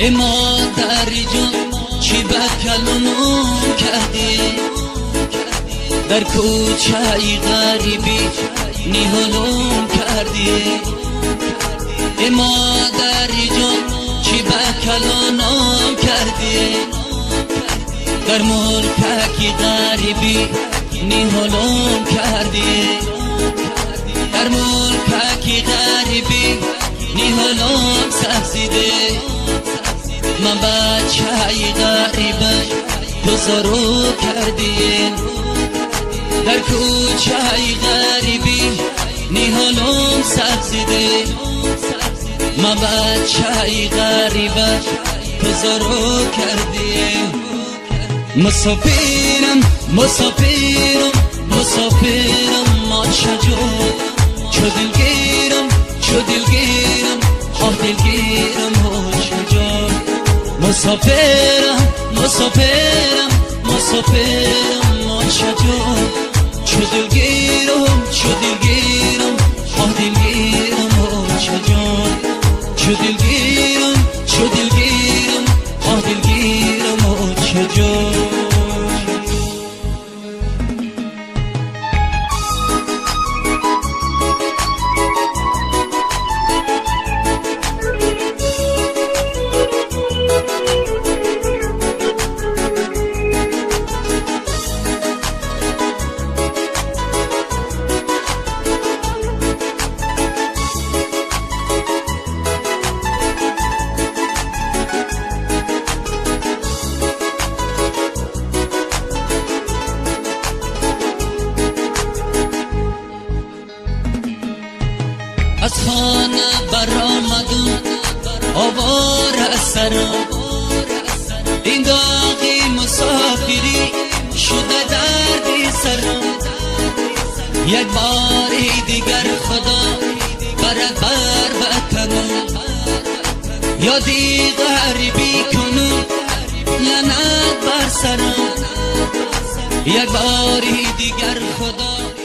اما در جون چی بکلونم کردی در کوچه غریبی نیهلم کردی اما در جون چی بکلونم کردی در ملککی غریبی نیهلم کردی در ملککی غریبی نیهلم سبزیده من بچه غریبه بزرگ کردی در کوچه غریبی نیهلم سبزیده من بچه غریبه بزرگ کردی مسافرم مسافرم مسافرم ما چجور چو دلگیرم چو دلگیرم آه دلگیرم ها چجور مسافرم مسافرم مسافرم ما چجور چو دلگیرم چو دلگیرم آه دلگیرم ها چجور چو دلگیرم چو دلگیرم آه دلگیرم ها چجور از خانه برآمدم آواره سرم این داغی مسافری شده دردی سرم یک باری دیگر خدا برابر بکنم یادی غریبی کنم لعنت بر سرم یک باری دیگر خدا